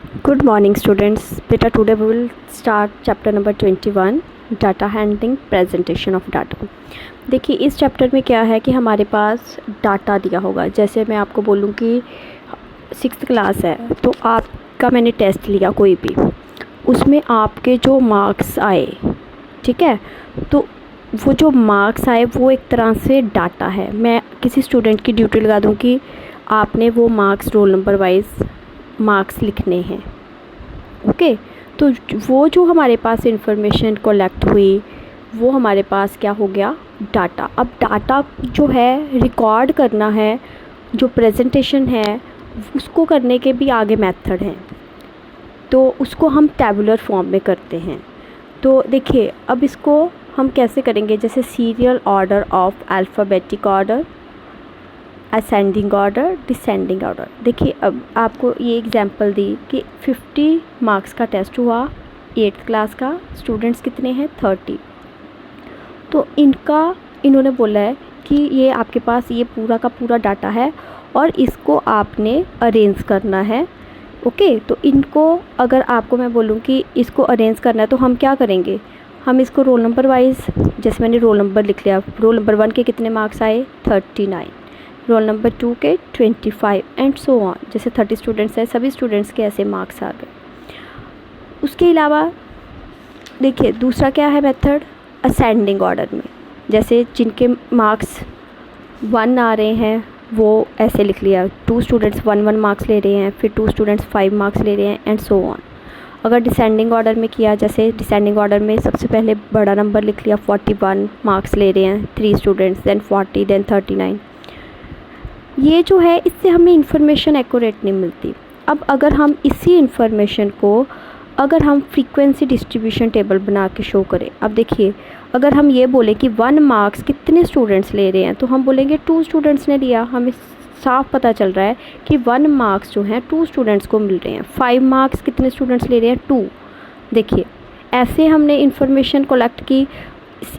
Good morning students. Beta today we will start chapter number 21 data handling presentation of data. देखिए इस chapter में क्या है कि हमारे पास डाटा दिया होगा। जैसे मैं आपको बोलूँ कि 6th क्लास है तो आपका मैंने टेस्ट लिया कोई भी, उसमें आपके जो मार्क्स आए, ठीक है, तो वो जो मार्क्स आए वो एक तरह से डाटा है। मैं किसी स्टूडेंट की ड्यूटी लगा दूँ कि आपने वो marks roll number wise marks लिखने हैं। ओके, तो वो जो हमारे पास इंफॉर्मेशन कलेक्ट हुई वो हमारे पास क्या हो गया, डाटा। अब डाटा जो है रिकॉर्ड करना है, जो प्रेजेंटेशन है उसको करने के भी आगे मेथड हैं, तो उसको हम टैबुलर फॉर्म में करते हैं। तो देखिए अब इसको हम कैसे करेंगे, जैसे serial order of alphabetic order, ascending order, descending order. देखिए अब आपको ये एग्जांपल दी कि 50 मार्क्स का टेस्ट हुआ 8th क्लास का, स्टूडेंट्स कितने हैं 30। तो इन्होंने बोला है कि ये आपके पास ये पूरा का पूरा डाटा है और इसको आपने अरेंज करना है। ओके, तो इनको अगर आपको मैं बोलूँ कि इसको अरेंज करना है तो हम क्या करेंगे, हम इसको रोल नंबर वाइज, जैसे मैंने रोल नंबर लिख लिया, रोल नंबर 1 के कितने मार्क्स आए 39, रोल नंबर 2 के 25 एंड सो ऑन। जैसे 30 स्टूडेंट्स हैं, सभी स्टूडेंट्स के ऐसे मार्क्स आ गए। उसके अलावा देखिए दूसरा क्या है मेथड, असेंडिंग ऑर्डर में, जैसे जिनके मार्क्स 1 आ रहे हैं वो ऐसे लिख लिया, 2 स्टूडेंट्स 1 मार्क्स ले रहे हैं, फिर 2 स्टूडेंट्स 5 मार्क्स ले रहे हैं एंड सो ऑन। अगर डिसेंडिंग ऑर्डर में किया, जैसे डिसेंडिंग ऑर्डर में सबसे पहले बड़ा नंबर लिख लिया, 41 मार्क्स ले रहे हैं 3 स्टूडेंट्स, देन 40, देन 39। ये जो है इससे हमें इंफॉर्मेशन एक्यूरेट नहीं मिलती। अब अगर हम इसी इंफॉर्मेशन को अगर हम फ्रीक्वेंसी डिस्ट्रीब्यूशन टेबल बना के शो करें, अब देखिए अगर हम ये बोले कि 1 मार्क्स कितने स्टूडेंट्स ले रहे हैं तो हम बोलेंगे 2 स्टूडेंट्स ने लिया। हमें साफ पता चल रहा है कि 1 मार्क्स जो हैं 2 स्टूडेंट्स को मिल रहे हैं। 5 मार्क्स कितने स्टूडेंट्स ले रहे हैं 2। देखिए ऐसे हमने इंफॉर्मेशन कलेक्ट की,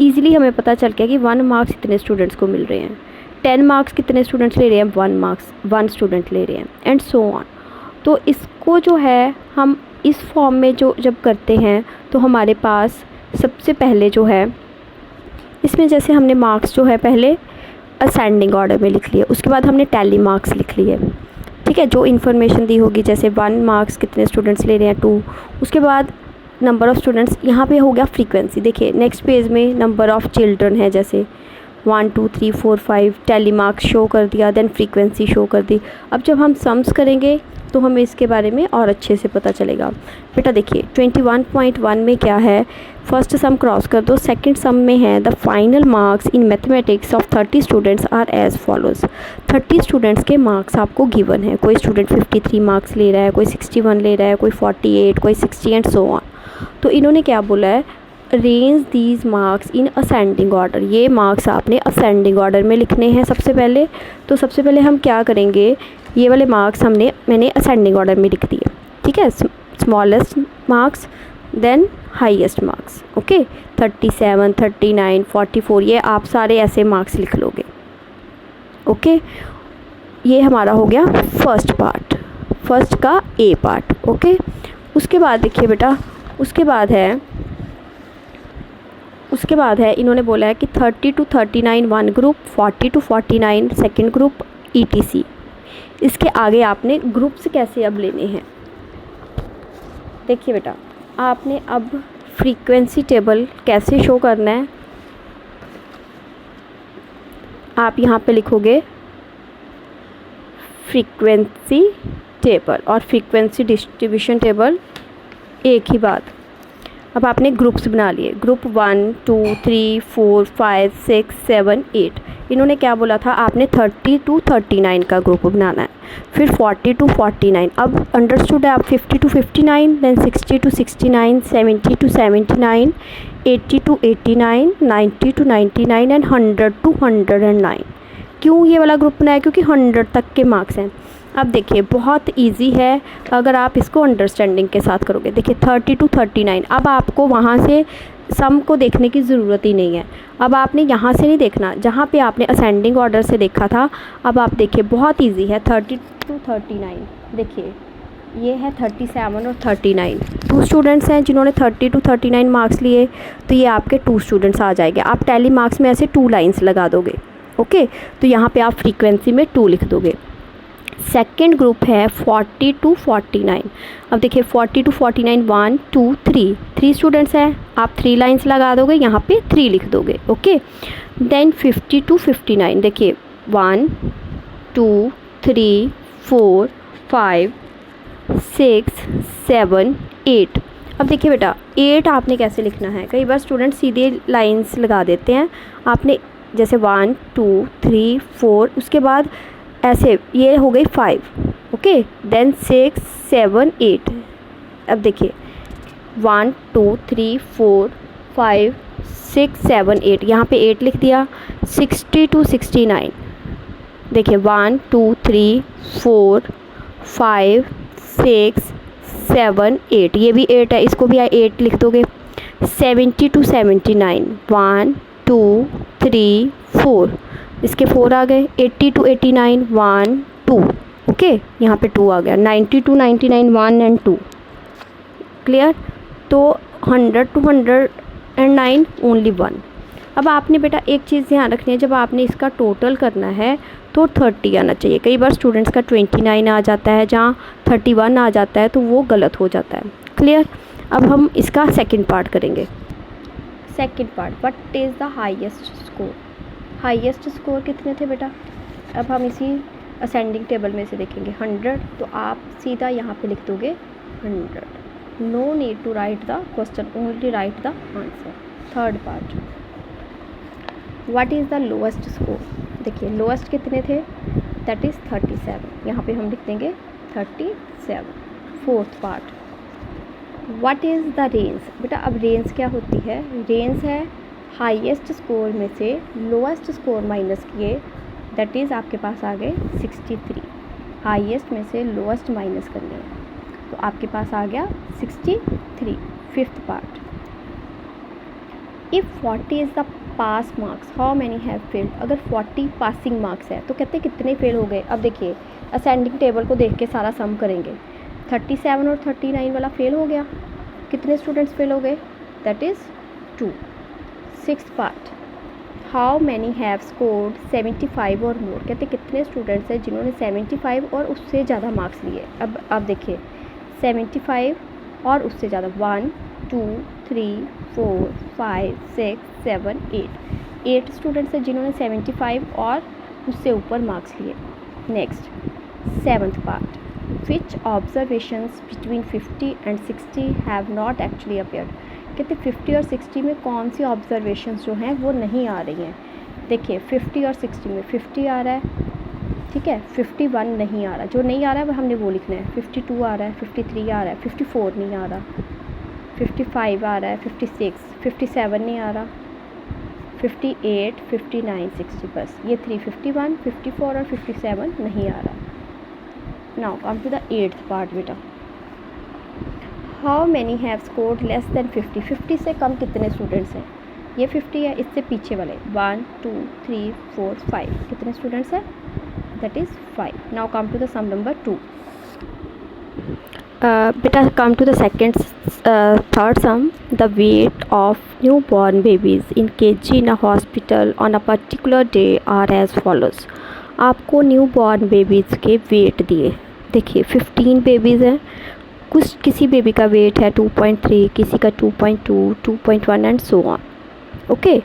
ईज़िली हमें पता चल गया कि 1 मार्क्स इतने स्टूडेंट्स को मिल रहे हैं। 10 मार्क्स कितने स्टूडेंट्स ले रहे हैं 1 मार्क्स 1 स्टूडेंट ले रहे हैं एंड सो ऑन। तो इसको जो है हम इस फॉर्म में जो जब करते हैं तो हमारे पास सबसे पहले जो है इसमें जैसे हमने मार्क्स जो है पहले असेंडिंग ऑर्डर में लिख लिए, उसके बाद हमने टैली मार्क्स लिख लिए, ठीक है, जो इन्फॉर्मेशन दी होगी, जैसे 1 मार्क्स कितने स्टूडेंट्स ले रहे हैं 2, उसके बाद नंबर ऑफ़ स्टूडेंट्स, यहाँ पे हो गया फ्रीक्वेंसी। देखिए नेक्स्ट पेज में नंबर ऑफ़ चिल्ड्रन है, जैसे 1 2 3 4 5, टैली मार्क्स शो कर दिया, देन फ्रीक्वेंसी शो कर दी। अब जब हम सम्स करेंगे तो हमें इसके बारे में और अच्छे से पता चलेगा। बेटा देखिए 21.1 में क्या है, फर्स्ट सम क्रॉस कर दो, सेकंड सम में है the final marks in mathematics of 30 students are as follows. 30 students के मार्क्स आपको गिवन है, कोई स्टूडेंट 53 मार्क्स ले रहा है, कोई 61 ले रहा है, कोई 48, कोई 60 एंड सो ऑन। तो इन्होंने क्या बोला है, arrange these marks in ascending order. ये मार्क्स आपने असेंडिंग ऑर्डर में लिखने हैं सबसे पहले। तो सबसे पहले हम क्या करेंगे, ये वाले मार्क्स मैंने असेंडिंग ऑर्डर में लिख दिए, ठीक है, smallest marks then highest marks. Okay, 37 39 44 ये आप सारे ऐसे मार्क्स लिख लोगे। ओके, ये हमारा हो गया फर्स्ट पार्ट, फर्स्ट का ए पार्ट। ओके, उसके बाद देखिए बेटा उसके बाद है इन्होंने बोला है कि 30 to 39 one group, 40 to 49 second group, ETC। इसके आगे आपने ग्रुप्स कैसे अब लेने हैं। देखिए बेटा आपने अब फ्रीक्वेंसी टेबल कैसे शो करना है, आप यहाँ पे लिखोगे फ्रीक्वेंसी टेबल और फ्रीक्वेंसी डिस्ट्रीब्यूशन टेबल एक ही बात। अब आपने ग्रुप्स बना लिए, ग्रुप 1 2 3 4 5 6 7 8। इन्होंने क्या बोला था, आपने 30 to 39 का ग्रुप बनाना है, फिर 40 to 49। अब अंडरस्टूड है, आप 50 to 59, then 60 to 69, 70 to 79, 80 to 89, 90 to 99 and 100 to 109। क्यों ये वाला ग्रुप बनाया, क्योंकि 100 तक के मार्क्स हैं। अब देखिए बहुत इजी है अगर आप इसको अंडरस्टैंडिंग के साथ करोगे। देखिए 30 to 39, अब आपको वहाँ से सम को देखने की ज़रूरत ही नहीं है। अब आपने यहाँ से नहीं देखना, जहाँ पे आपने असेंडिंग ऑर्डर से देखा था। अब आप देखिए बहुत इजी है, 30 to 39। देखिए ये है 37 और 39। 2 स्टूडेंट्स हैं जिन्होंने 30 to 39 मार्क्स लिए, तो ये आपके 2 स्टूडेंट्स आ जाएंगे। आप टैली मार्क्स में ऐसे 2 लाइन्स लगा दोगे, ओके। तो यहाँ पे आप फ्रीक्वेंसी में 2 लिख दोगे। सेकेंड ग्रुप है 40 to 49। अब देखिए 40 to 49 1 2 3 स्टूडेंट्स हैं, आप 3 लाइन्स लगा दोगे, यहाँ पे 3 लिख दोगे, ओके। देन 50 to 59, देखिए 1 2 3 4 5 6 7 8। अब देखिए बेटा 8 आपने कैसे लिखना है, कई बार स्टूडेंट सीधे लाइंस लगा देते हैं। आपने जैसे 1 2 3 4, उसके बाद ऐसे ये हो गई 5, ओके। देन 6 7 8। अब देखिए 1 2 3 4 5 6 7 8, यहाँ पे 8 लिख दिया। 60 to 69, देखिए 1 2 3 4 5 6 7 8, ये भी 8 है, इसको भी 8 लिख दोगे। 70 to 79 1 2 3 4, इसके 4 आ गए। 80 to 89 1 2, ओके, यहाँ पे 2 आ गया। 90 to 99 1 and 2, क्लियर। तो 100 to 109 ओनली 1। अब आपने बेटा एक चीज़ ध्यान रखनी है, जब आपने इसका टोटल करना है तो 30 आना चाहिए। कई बार स्टूडेंट्स का 29 आ जाता है, जहाँ 31 आ जाता है, तो वो गलत हो जाता है, क्लियर। अब हम इसका सेकंड पार्ट करेंगे। Second part, what is the highest score. Highest score कितने थे बेटा, अब हम इसी असेंडिंग टेबल में से देखेंगे। 100, तो आप सीधा यहाँ पे लिख दोगे 100। No need to write the question, only write the answer. Third part, what is the lowest score. देखिए लोएस्ट कितने थे, दैट इज़ 37, यहाँ पे हम लिख देंगे 37। Fourth part, what is the range. बेटा अब रेंज क्या होती है, रेंज है हाईएस्ट स्कोर में से लोएस्ट स्कोर माइनस किए, दैट इज़ आपके पास आ गए 63। हाईएस्ट में से लोएस्ट माइनस करने हैं, तो आपके पास आ गया 63। Fifth part, if 40 is the pass marks how many have failed. अगर 40 पासिंग मार्क्स है तो कहते हैं कितने फेल हो गए। अब देखिए असेंडिंग टेबल को देख के सारा सम करेंगे। 37 और 39 वाला फेल हो गया, कितने स्टूडेंट्स फेल हो गए, that is 2। Sixth part, how many have scored 75 और मोर। कहते कितने स्टूडेंट्स हैं जिन्होंने 75 और उससे ज़्यादा मार्क्स लिए। अब देखिए 75 और उससे ज़्यादा 1 2 3 4 5 6 7 8 स्टूडेंट्स हैं जिन्होंने 75 और उससे ऊपर मार्क्स लिए। Next seventh part, which observations between 50 and 60 have not actually appeared. कहते 50 और 60 में कौन सी ऑब्जर्वेशंस जो हैं वो नहीं आ रही हैं। देखिए 50 और 60 में 50 आ रहा है, ठीक है, 51 नहीं आ रहा, जो नहीं आ रहा है वो हमने वो लिखना है। 52 आ रहा है, 53 आ रहा है, 54 नहीं आ रहा, 55 आ रहा है, 56 57 नहीं आ रहा, 58 59 60, बस ये 3 51 54 और 57 नहीं आ रहा। Now come to the 8th part बेटा, how many have scored less than 50। 50 से कम कितने स्टूडेंट्स हैं, ये 50 है, इससे पीछे वाले 1 2 3 4 5 कितने स्टूडेंट्स हैं, that is 5। Now come to the sum number 2। बेटा come to the second third sum, the weight of new born babies in kg in a hospital on a particular day are as follows. आपको new born babies के weight दिए, देखिए 15 babies हैं, किसी baby का wait है 2.3, किसी का 2.2 2.1 and so on, okay.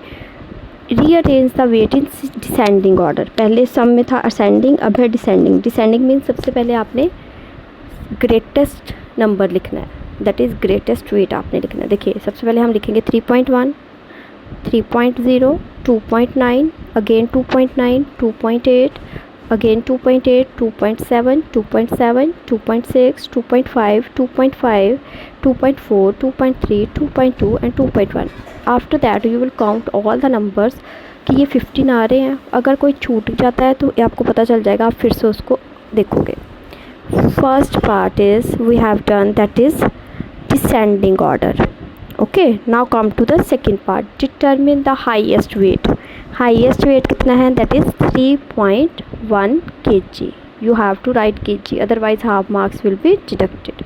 Rearrange the weight in descending order. पहले सम में था असेंडिंग, अब है डिसेंडिंग। डिसेंडिंग मीन्स सबसे पहले आपने ग्रेटेस्ट नंबर लिखना है, दैट इज़ ग्रेटेस्ट वेट आपने लिखना है। देखिए सबसे पहले हम लिखेंगे 3.1 3.0 2.9 again 2.9 2.8 again 2.8 2.7 2.7 2.6 2.5 2.5 2.4 2.3 2.2 and 2.1। After that you will count all the numbers कि ये 15 आ रहे हैं। अगर कोई छूट जाता है तो आपको पता चल जाएगा, आप फिर से उसको देखोगे। First part is we have done, that is descending order, okay. Now come to the second part, determine the highest weight. Highest weight कितना है, that is 3.1 kg, you have to write kg, otherwise half marks will be deducted.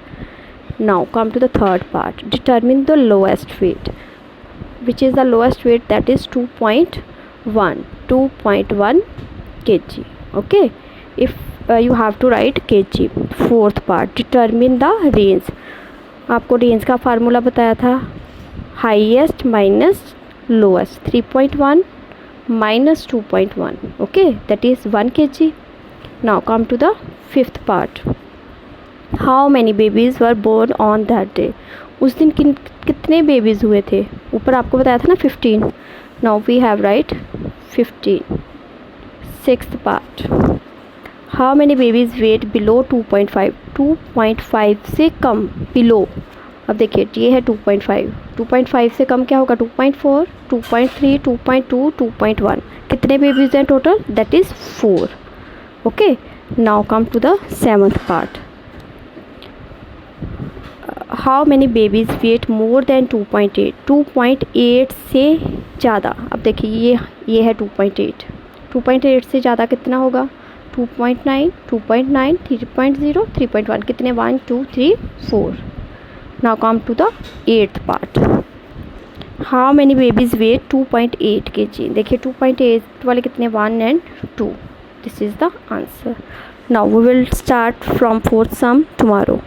Now come to the third part. Determine the lowest weight. Which is the lowest weight? That is 2.1 kg. Okay, if you have to write kg. Fourth part, determine the range. आपको range का formula बताया था, highest minus lowest, 3.1 minus 2.1. okay, that is 1 kg. Now come to the fifth part. How many babies were born on that day? उस दिन कितने babies हुए थे? ऊपर आपको बताया था ना 15. Now we have write 15. Sixth part. How many babies weight below 2.5? 2.5 से कम, below. अब देखिए ये है 2.5. 2.5 से कम क्या होगा? 2.4, 2.3, 2.2, 2.1. कितने बेबीज़ हैं total? That is 4. Okay, now come to the seventh part. How many babies weight more than 2.8? 2.8 से ज़्यादा. अब देखिए ये है 2.8. 2.8 से ज़्यादा कितना होगा? 2.9, 2.9, 3.0, 3.1. कितने? 1, 2, 3, 4. Now come to the eighth part. How many babies weigh 2.8 kg? देखिए 2.8 वाले कितने? 1 and 2. This is the answer. Now we will start from fourth sum tomorrow.